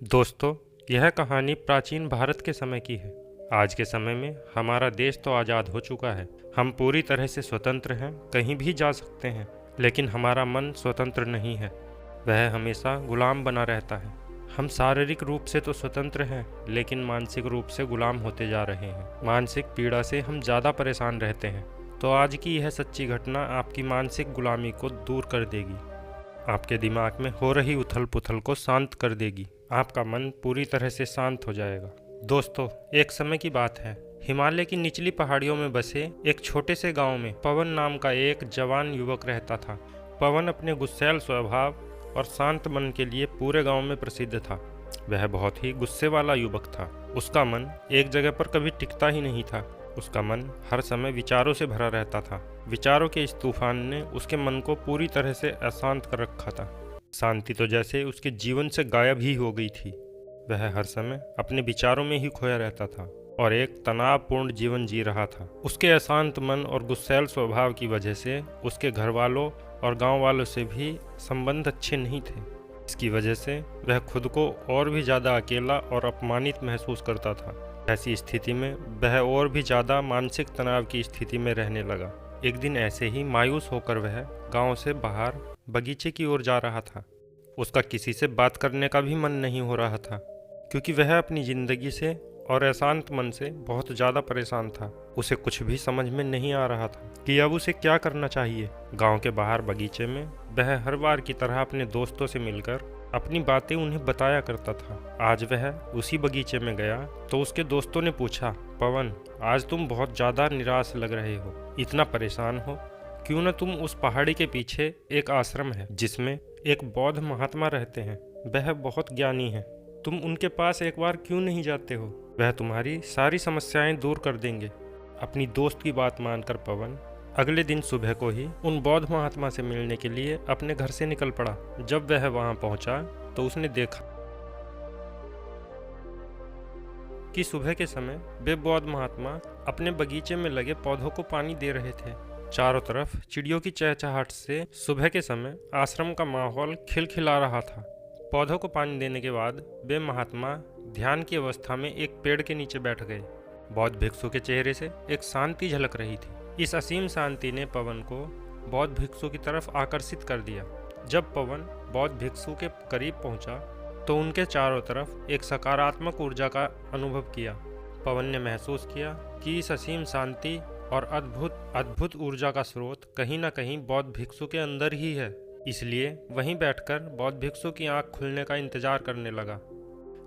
दोस्तों, यह कहानी प्राचीन भारत के समय की है। आज के समय में हमारा देश तो आज़ाद हो चुका है। हम पूरी तरह से स्वतंत्र हैं, कहीं भी जा सकते हैं। लेकिन हमारा मन स्वतंत्र नहीं है, वह हमेशा गुलाम बना रहता है। हम शारीरिक रूप से तो स्वतंत्र हैं, लेकिन मानसिक रूप से गुलाम होते जा रहे हैं। मानसिक पीड़ा से हम ज़्यादा परेशान रहते हैं। तो आज की यह सच्ची घटना आपकी मानसिक गुलामी को दूर कर देगी, आपके दिमाग में हो रही उथल पुथल को शांत कर देगी। आपका मन पूरी तरह से शांत हो जाएगा। दोस्तों, एक समय की बात है। हिमालय की निचली पहाड़ियों में बसे एक छोटे से गांव में पवन नाम का एक जवान युवक रहता था। पवन अपने गुस्सैल स्वभाव और शांत मन के लिए पूरे गांव में प्रसिद्ध था। वह बहुत ही गुस्से वाला युवक था। उसका मन एक जगह पर कभी टिकता ही नहीं था। उसका मन हर समय विचारों से भरा रहता था। विचारों के इस तूफान ने उसके मन को पूरी तरह से अशांत कर रखा था। शांति तो जैसे उसके जीवन से गायब ही हो गई थी। वह हर समय अपने विचारों में ही खोया रहता था और एक तनावपूर्ण जीवन जी रहा था। उसके अशांत मन और गुस्सैल स्वभाव की वजह से उसके घर वालों और गांव वालों से भी संबंध अच्छे नहीं थे। इसकी वजह से वह खुद को और भी ज़्यादा अकेला और अपमानित महसूस करता था। ऐसी स्थिति में वह और भी ज़्यादा मानसिक तनाव की स्थिति में रहने लगा। एक दिन ऐसे ही मायूस होकर वह गांव से बाहर बगीचे की ओर जा रहा था। उसका किसी से बात करने का भी मन नहीं हो रहा था, क्योंकि वह अपनी ज़िंदगी से और अशांत मन से बहुत ज़्यादा परेशान था। उसे कुछ भी समझ में नहीं आ रहा था कि अब उसे क्या करना चाहिए। गांव के बाहर बगीचे में वह हर बार की तरह अपने दोस्तों से मिलकर अपनी बातें उन्हें बताया करता था। आज वह उसी बगीचे में गया तो उसके दोस्तों ने पूछा, पवन, आज तुम बहुत ज़्यादा निराश लग रहे हो, इतना परेशान हो। क्यों न तुम उस पहाड़ी के पीछे एक आश्रम है जिसमें एक बौद्ध महात्मा रहते हैं, वह बहुत ज्ञानी है। तुम उनके पास एक बार क्यों नहीं जाते हो? वह तुम्हारी सारी समस्याएं दूर कर देंगे। अपनी दोस्त की बात मानकर पवन अगले दिन सुबह को ही उन बौद्ध महात्मा से मिलने के लिए अपने घर से निकल पड़ा। जब वह वहां पहुंचा तो उसने देखा कि सुबह के समय वे बौद्ध महात्मा अपने बगीचे में लगे पौधों को पानी दे रहे थे। चारों तरफ चिड़ियों की चहचहाहट से सुबह के समय आश्रम का माहौल खिलखिला रहा था। पौधों को पानी देने के बाद वे महात्मा ध्यान की अवस्था में एक पेड़ के नीचे बैठ गए। बौद्ध भिक्षु के चेहरे से एक शांति झलक रही थी। इस असीम शांति ने पवन को बौद्ध भिक्षु की तरफ आकर्षित कर दिया। जब पवन बौद्ध भिक्षु के करीब पहुंचा तो उनके चारों तरफ एक सकारात्मक ऊर्जा का अनुभव किया। पवन ने महसूस किया कि इस असीम शांति और अद्भुत ऊर्जा का स्रोत कहीं न कहीं बौद्ध भिक्षु के अंदर ही है। इसलिए वहीं बैठकर बौद्ध भिक्षु की आंख खुलने का इंतजार करने लगा।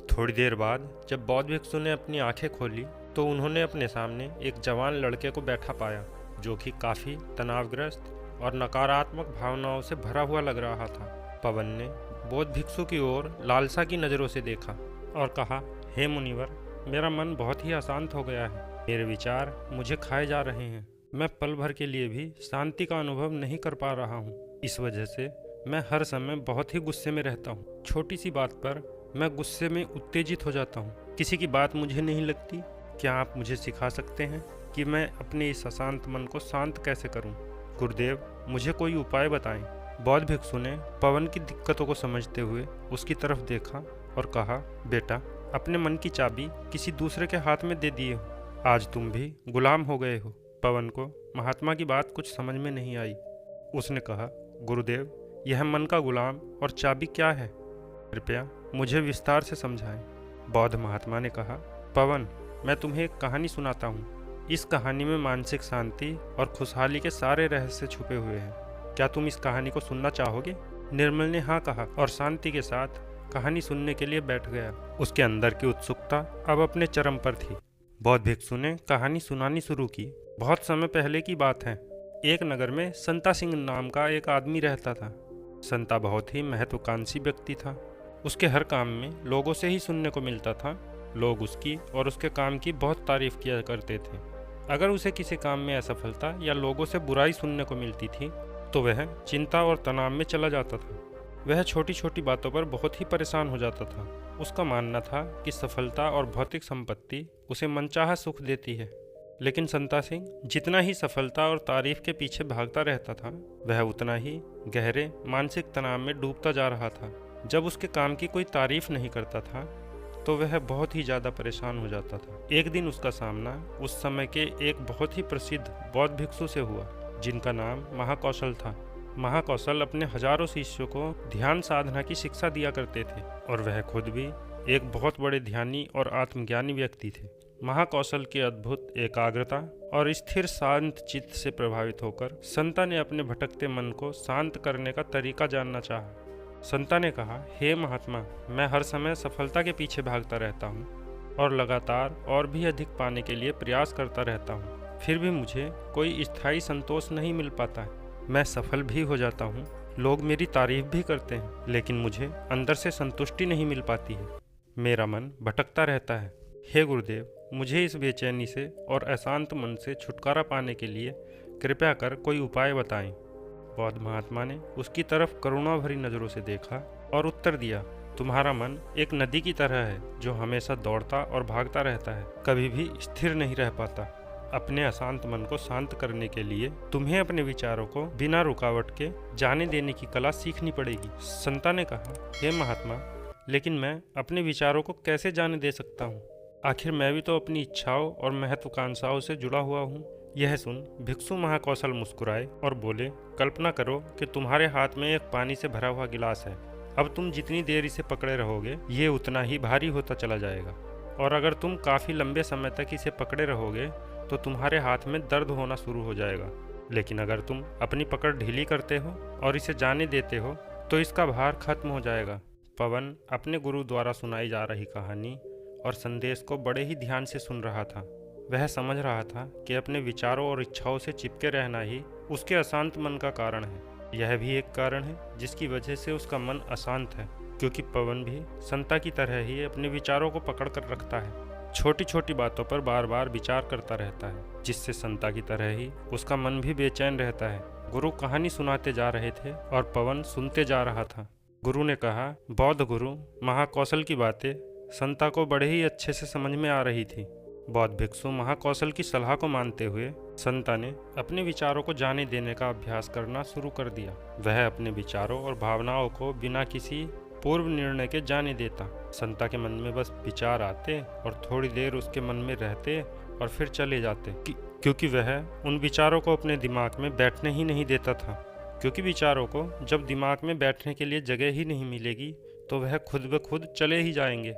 थोड़ी देर बाद जब बौद्ध भिक्षु ने अपनी आंखें खोली तो उन्होंने अपने सामने एक जवान लड़के को बैठा पाया, जो कि काफ़ी तनावग्रस्त और नकारात्मक भावनाओं से भरा हुआ लग रहा था। पवन ने बौद्ध भिक्षु की ओर लालसा की नज़रों से देखा और कहा, हे मुनिवर, मेरा मन बहुत ही अशांत हो गया है। मेरे विचार मुझे खाए जा रहे हैं। मैं पल भर के लिए भी शांति का अनुभव नहीं कर पा रहा हूँ। इस वजह से मैं हर समय बहुत ही गुस्से में रहता हूँ। छोटी सी बात पर मैं गुस्से में उत्तेजित हो जाता हूँ। किसी की बात मुझे नहीं लगती। क्या आप मुझे सिखा सकते हैं कि मैं अपने इस अशांत मन को शांत कैसे करूं? गुरुदेव, मुझे कोई उपाय बताएं। बौद्ध भिक्षु ने पवन की दिक्कतों को समझते हुए उसकी तरफ देखा और कहा, बेटा, अपने मन की चाबी किसी दूसरे के हाथ में दे दिए हो। आज तुम भी गुलाम हो गए हो। पवन को महात्मा की बात कुछ समझ में नहीं आई। उसने कहा, गुरुदेव, यह मन का गुलाम और चाबी क्या है? कृपया मुझे विस्तार से समझाएं। बौद्ध महात्मा ने कहा, पवन, मैं तुम्हें एक कहानी सुनाता हूँ। इस कहानी में मानसिक शांति और खुशहाली के सारे रहस्य छुपे हुए हैं। क्या तुम इस कहानी को सुनना चाहोगे? निर्मल ने हाँ कहा और शांति के साथ कहानी सुनने के लिए बैठ गया। उसके अंदर की उत्सुकता अब अपने चरम पर थी। बौद्ध भिक्षु ने कहानी सुनानी शुरू की। बहुत समय पहले की बात है। एक नगर में संता सिंह नाम का एक आदमी रहता था। संता बहुत ही महत्वाकांक्षी व्यक्ति था। उसके हर काम में लोगों से ही सुनने को मिलता था। लोग उसकी और उसके काम की बहुत तारीफ किया करते थे। अगर उसे किसी काम में असफलता या लोगों से बुराई सुनने को मिलती थी तो वह चिंता और तनाव में चला जाता था। वह छोटी छोटी बातों पर बहुत ही परेशान हो जाता था। उसका मानना था कि सफलता और भौतिक संपत्ति उसे मनचाहा सुख देती है, लेकिन संता सिंह जितना ही सफलता और तारीफ के पीछे भागता रहता था, वह उतना ही गहरे मानसिक तनाव में डूबता जा रहा था। जब उसके काम की कोई तारीफ नहीं करता था तो वह बहुत ही ज़्यादा परेशान हो जाता था। एक दिन उसका सामना उस समय के एक बहुत ही प्रसिद्ध बौद्ध भिक्षु से हुआ जिनका नाम महाकौशल था। महाकौशल अपने हजारों शिष्यों को ध्यान साधना की शिक्षा दिया करते थे और वह खुद भी एक बहुत बड़े ध्यानी और आत्मज्ञानी व्यक्ति थे। महाकौशल की अद्भुत एकाग्रता और स्थिर शांत चित्त से प्रभावित होकर संता ने अपने भटकते मन को शांत करने का तरीका जानना चाहा। संता ने कहा, हे महात्मा, मैं हर समय सफलता के पीछे भागता रहता हूँ और लगातार और भी अधिक पाने के लिए प्रयास करता रहता हूँ, फिर भी मुझे कोई स्थायी संतोष नहीं मिल पाता है। मैं सफल भी हो जाता हूँ, लोग मेरी तारीफ भी करते हैं, लेकिन मुझे अंदर से संतुष्टि नहीं मिल पाती है। मेरा मन भटकता रहता है। हे गुरुदेव, मुझे इस बेचैनी से और अशांत मन से छुटकारा पाने के लिए कृपया कर कोई उपाय बताएं। बौद्ध महात्मा ने उसकी तरफ करुणा भरी नज़रों से देखा और उत्तर दिया, तुम्हारा मन एक नदी की तरह है जो हमेशा दौड़ता और भागता रहता है, कभी भी स्थिर नहीं रह पाता। अपने अशांत मन को शांत करने के लिए तुम्हें अपने विचारों को बिना रुकावट के जाने देने की कला सीखनी पड़ेगी। संता ने कहा, हे महात्मा, लेकिन मैं अपने विचारों को कैसे जाने दे सकता हूँ? आखिर मैं भी तो अपनी इच्छाओं और महत्वाकांक्षाओं से जुड़ा हुआ हूँ। यह सुन भिक्षु महाकौशल मुस्कुराए और बोले, कल्पना करो कि तुम्हारे हाथ में एक पानी से भरा हुआ गिलास है। अब तुम जितनी देर इसे पकड़े रहोगे ये उतना ही भारी होता चला जाएगा, और अगर तुम काफ़ी लंबे समय तक इसे पकड़े रहोगे तो तुम्हारे हाथ में दर्द होना शुरू हो जाएगा। लेकिन अगर तुम अपनी पकड़ ढीली करते हो और इसे जाने देते हो तो इसका भार खत्म हो जाएगा। पवन अपने गुरु द्वारा सुनाई जा रही कहानी और संदेश को बड़े ही ध्यान से सुन रहा था। वह समझ रहा था कि अपने विचारों और इच्छाओं से चिपके रहना ही उसके अशांत मन का कारण है। यह भी एक कारण है जिसकी वजह से उसका मन अशांत है, क्योंकि पवन भी संता की तरह ही अपने विचारों को पकड़ कर रखता है। छोटी छोटी बातों पर बार बार विचार करता रहता है, जिससे संता की तरह ही उसका मन भी बेचैन रहता है। गुरु कहानी सुनाते जा रहे थे और पवन सुनते जा रहा था। गुरु ने कहा, बौद्ध गुरु महाकौशल की बातें संता को बड़े ही अच्छे से समझ में आ रही थी। बौद्ध भिक्षु महाकौशल की सलाह को मानते हुए संता ने अपने विचारों को जाने देने का अभ्यास करना शुरू कर दिया। वह अपने विचारों और भावनाओं को बिना किसी पूर्व निर्णय के जाने देता। संता के मन में बस विचार आते और थोड़ी देर उसके मन में रहते और फिर चले जाते, क्योंकि वह उन विचारों को अपने दिमाग में बैठने ही नहीं देता था। क्योंकि विचारों को जब दिमाग में बैठने के लिए जगह ही नहीं मिलेगी तो वह खुद ब खुद चले ही जाएंगे।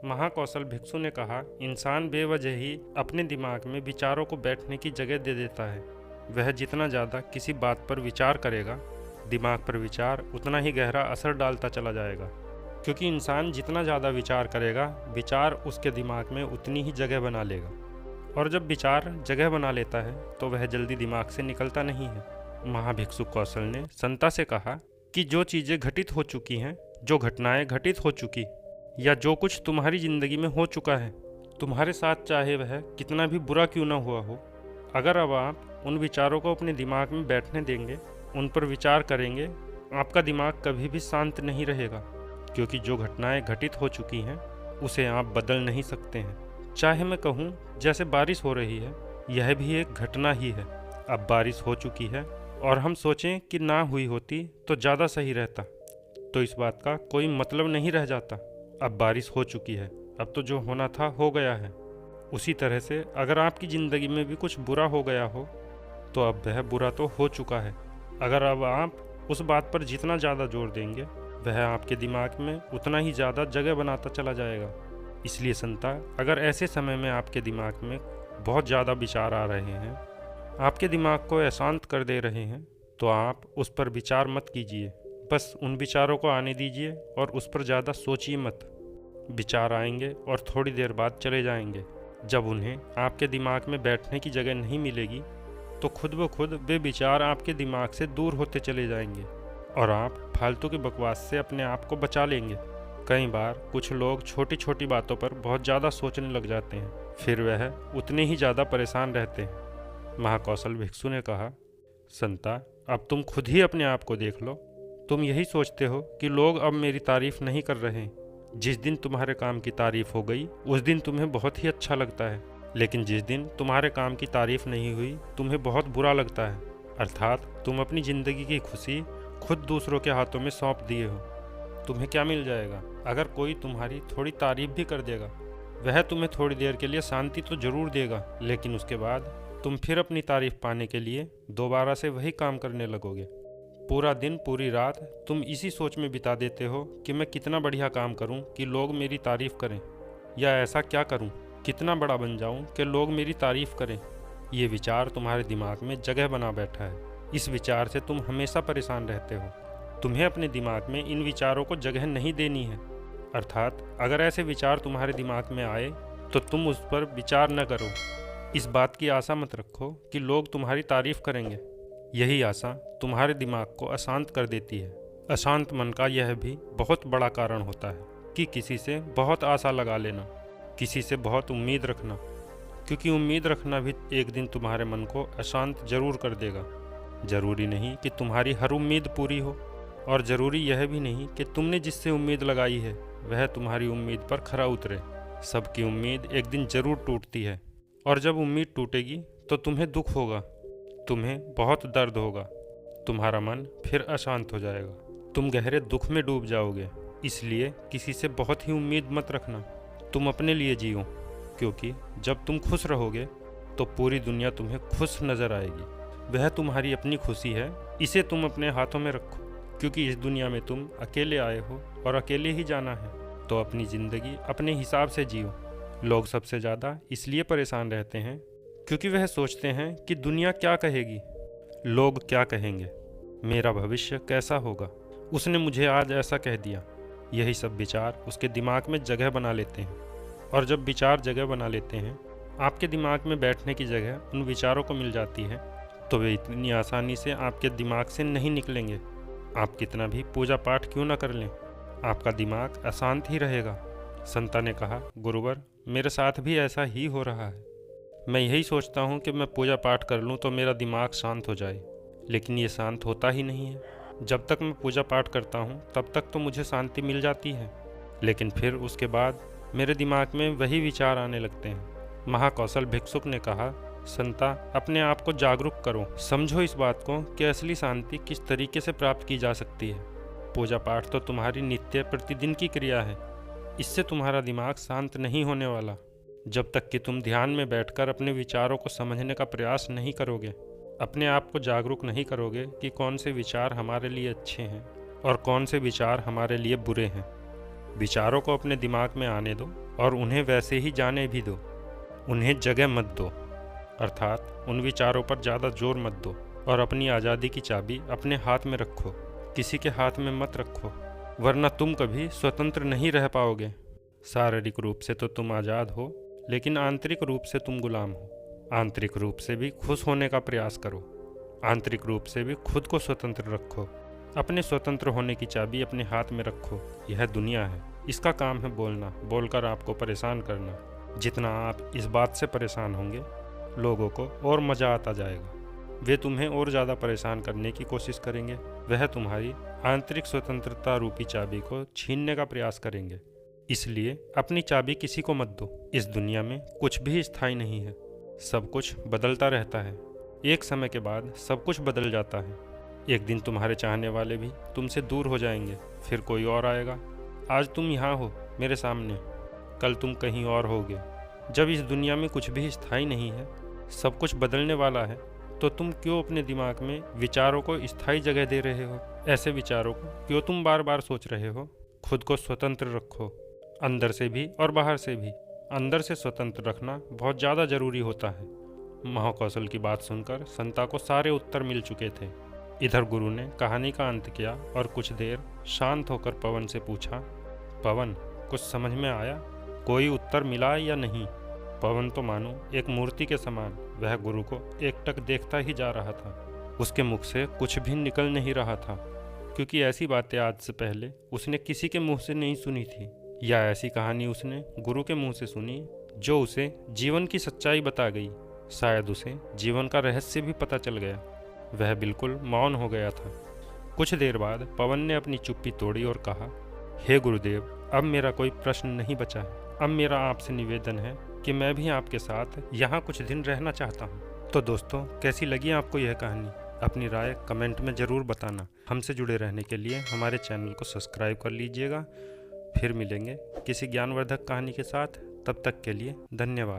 महाकौशल भिक्षु ने कहा, इंसान बेवजह ही अपने दिमाग में विचारों को बैठने की जगह दे देता है। वह जितना ज़्यादा किसी बात पर विचार करेगा, दिमाग पर विचार उतना ही गहरा असर डालता चला जाएगा। क्योंकि इंसान जितना ज़्यादा विचार करेगा, विचार उसके दिमाग में उतनी ही जगह बना लेगा, और जब विचार जगह बना लेता है तो वह जल्दी दिमाग से निकलता नहीं है। महाभिक्षु कौशल ने संता से कहा कि जो चीज़ें घटित हो चुकी हैं, जो घटनाएं घटित हो चुकी, या जो कुछ तुम्हारी ज़िंदगी में हो चुका है, तुम्हारे साथ चाहे वह कितना भी बुरा क्यों ना हुआ हो, अगर अब आप उन विचारों को अपने दिमाग में बैठने देंगे, उन पर विचार करेंगे, आपका दिमाग कभी भी शांत नहीं रहेगा। क्योंकि जो घटनाएं घटित हो चुकी हैं उसे आप बदल नहीं सकते हैं। चाहे मैं कहूँ जैसे बारिश हो रही है, यह भी एक घटना ही है। अब बारिश हो चुकी है और हम सोचें कि ना हुई होती तो ज़्यादा सही रहता, तो इस बात का कोई मतलब नहीं रह जाता। अब बारिश हो चुकी है, अब तो जो होना था हो गया है। उसी तरह से अगर आपकी ज़िंदगी में भी कुछ बुरा हो गया हो तो अब वह बुरा तो हो चुका है। अगर अब आप उस बात पर जितना ज़्यादा जोर देंगे, वह आपके दिमाग में उतना ही ज़्यादा जगह बनाता चला जाएगा। इसलिए संता, अगर ऐसे समय में आपके दिमाग में बहुत ज़्यादा विचार आ रहे हैं, आपके दिमाग को अशांत कर दे रहे हैं, तो आप उस पर विचार मत कीजिए। बस उन विचारों को आने दीजिए और उस पर ज़्यादा सोचिए मत। विचार आएंगे और थोड़ी देर बाद चले जाएंगे। जब उन्हें आपके दिमाग में बैठने की जगह नहीं मिलेगी तो खुद ब खुद वे विचार आपके दिमाग से दूर होते चले जाएंगे और आप फालतू की बकवास से अपने आप को बचा लेंगे। कई बार कुछ लोग छोटी छोटी बातों पर बहुत ज़्यादा सोचने लग जाते हैं, फिर वह उतने ही ज़्यादा परेशान रहते हैं। महाकौशल भिक्षु ने कहा, संता, अब तुम खुद ही अपने आप को देख लो। तुम यही सोचते हो कि लोग अब मेरी तारीफ नहीं कर रहे। जिस दिन तुम्हारे काम की तारीफ हो गई उस दिन तुम्हें बहुत ही अच्छा लगता है, लेकिन जिस दिन तुम्हारे काम की तारीफ नहीं हुई तुम्हें बहुत बुरा लगता है। अर्थात तुम अपनी ज़िंदगी की खुशी खुद दूसरों के हाथों में सौंप दिए हो। तुम्हें क्या मिल जाएगा? अगर कोई तुम्हारी थोड़ी तारीफ भी कर देगा, वह तुम्हें थोड़ी देर के लिए शांति तो जरूर देगा, लेकिन उसके बाद तुम फिर अपनी तारीफ पाने के लिए दोबारा से वही काम करने लगोगे। पूरा दिन पूरी रात तुम इसी सोच में बिता देते हो कि मैं कितना बढ़िया काम करूं कि लोग मेरी तारीफ करें, या ऐसा क्या करूं, कितना बड़ा बन जाऊं कि लोग मेरी तारीफ करें। ये विचार तुम्हारे दिमाग में जगह बना बैठा है। इस विचार से तुम हमेशा परेशान रहते हो। तुम्हें अपने दिमाग में इन विचारों को जगह नहीं देनी है। अर्थात अगर ऐसे विचार तुम्हारे दिमाग में आए तो तुम उस पर विचार न करो। इस बात की आशा मत रखो कि लोग तुम्हारी तारीफ करेंगे। यही आशा तुम्हारे दिमाग को अशांत कर देती है। अशांत मन का यह भी बहुत बड़ा कारण होता है कि किसी से बहुत आशा लगा लेना, किसी से बहुत उम्मीद रखना, क्योंकि उम्मीद रखना भी एक दिन तुम्हारे मन को अशांत जरूर कर देगा। जरूरी नहीं कि तुम्हारी हर उम्मीद पूरी हो, और ज़रूरी यह भी नहीं कि तुमने जिससे उम्मीद लगाई है वह तुम्हारी उम्मीद पर खरा उतरे। सबकी उम्मीद एक दिन ज़रूर टूटती है, और जब उम्मीद टूटेगी तो तुम्हें दुख होगा, तुम्हें बहुत दर्द होगा, तुम्हारा मन फिर अशांत हो जाएगा, तुम गहरे दुख में डूब जाओगे। इसलिए किसी से बहुत ही उम्मीद मत रखना। तुम अपने लिए जियो, क्योंकि जब तुम खुश रहोगे तो पूरी दुनिया तुम्हें खुश नज़र आएगी। वह तुम्हारी अपनी खुशी है, इसे तुम अपने हाथों में रखो, क्योंकि इस दुनिया में तुम अकेले आए हो और अकेले ही जाना है। तो अपनी ज़िंदगी अपने हिसाब से जियो। लोग सबसे ज़्यादा इसलिए परेशान रहते हैं क्योंकि वह सोचते हैं कि दुनिया क्या कहेगी, लोग क्या कहेंगे, मेरा भविष्य कैसा होगा, उसने मुझे आज ऐसा कह दिया। यही सब विचार उसके दिमाग में जगह बना लेते हैं, और जब विचार जगह बना लेते हैं, आपके दिमाग में बैठने की जगह उन विचारों को मिल जाती है, तो वे इतनी आसानी से आपके दिमाग से नहीं निकलेंगे। आप कितना भी पूजा पाठ क्यों ना कर लें, आपका दिमाग अशांत ही रहेगा। संता ने कहा, गुरुवर, मेरे साथ भी ऐसा ही हो रहा है। मैं यही सोचता हूँ कि मैं पूजा पाठ कर लूँ तो मेरा दिमाग शांत हो जाए, लेकिन ये शांत होता ही नहीं है। जब तक मैं पूजा पाठ करता हूँ तब तक तो मुझे शांति मिल जाती है, लेकिन फिर उसके बाद मेरे दिमाग में वही विचार आने लगते हैं। महाकौशल भिक्षुक ने कहा, संता, अपने आप को जागरूक करो, समझो इस बात को कि असली शांति किस तरीके से प्राप्त की जा सकती है। पूजा पाठ तो तुम्हारी नित्य प्रतिदिन की क्रिया है, इससे तुम्हारा दिमाग शांत नहीं होने वाला जब तक कि तुम ध्यान में बैठकर अपने विचारों को समझने का प्रयास नहीं करोगे, अपने आप को जागरूक नहीं करोगे कि कौन से विचार हमारे लिए अच्छे हैं और कौन से विचार हमारे लिए बुरे हैं। विचारों को अपने दिमाग में आने दो और उन्हें वैसे ही जाने भी दो, उन्हें जगह मत दो, अर्थात उन विचारों पर ज़्यादा जोर मत दो, और अपनी आज़ादी की चाबी अपने हाथ में रखो, किसी के हाथ में मत रखो, वरना तुम कभी स्वतंत्र नहीं रह पाओगे। शारीरिक रूप से तो तुम आज़ाद हो, लेकिन आंतरिक रूप से तुम गुलाम हो। आंतरिक रूप से भी खुश होने का प्रयास करो, आंतरिक रूप से भी खुद को स्वतंत्र रखो। अपने स्वतंत्र होने की चाबी अपने हाथ में रखो। यह दुनिया है, इसका काम है बोलना, बोलकर आपको परेशान करना। जितना आप इस बात से परेशान होंगे, लोगों को और मज़ा आता जाएगा। वे तुम्हें और ज़्यादा परेशान करने की कोशिश करेंगे। वह तुम्हारी आंतरिक स्वतंत्रता रूपी चाबी को छीनने का प्रयास करेंगे। इसलिए अपनी चाबी किसी को मत दो। इस दुनिया में कुछ भी स्थायी नहीं है, सब कुछ बदलता रहता है। एक समय के बाद सब कुछ बदल जाता है। एक दिन तुम्हारे चाहने वाले भी तुमसे दूर हो जाएंगे, फिर कोई और आएगा। आज तुम यहाँ हो मेरे सामने, कल तुम कहीं और होगे। जब इस दुनिया में कुछ भी स्थायी नहीं है, सब कुछ बदलने वाला है, तो तुम क्यों अपने दिमाग में विचारों को स्थायी जगह दे रहे हो? ऐसे विचारों को क्यों तुम बार बार सोच रहे हो? खुद को स्वतंत्र रखो, अंदर से भी और बाहर से भी। अंदर से स्वतंत्र रखना बहुत ज़्यादा जरूरी होता है। महाकौशल की बात सुनकर संता को सारे उत्तर मिल चुके थे। इधर गुरु ने कहानी का अंत किया और कुछ देर शांत होकर पवन से पूछा, पवन, कुछ समझ में आया? कोई उत्तर मिला या नहीं? पवन तो मानो एक मूर्ति के समान वह गुरु को एकटक देखता ही जा रहा था। उसके मुख से कुछ भी निकल नहीं रहा था, क्योंकि ऐसी बातें आज से पहले उसने किसी के मुंह से नहीं सुनी थी, या ऐसी कहानी उसने गुरु के मुंह से सुनी जो उसे जीवन की सच्चाई बता गई। शायद उसे जीवन का रहस्य भी पता चल गया। वह बिल्कुल मौन हो गया था। कुछ देर बाद पवन ने अपनी चुप्पी तोड़ी और कहा, हे गुरुदेव, अब मेरा कोई प्रश्न नहीं बचा है। अब मेरा आपसे निवेदन है कि मैं भी आपके साथ यहाँ कुछ दिन रहना चाहता हूँ। तो दोस्तों, कैसी लगी आपको यह कहानी? अपनी राय कमेंट में ज़रूर बताना। हमसे जुड़े रहने के लिए हमारे चैनल को सब्सक्राइब कर लीजिएगा। फिर मिलेंगे किसी ज्ञानवर्धक कहानी के साथ। तब तक के लिए धन्यवाद।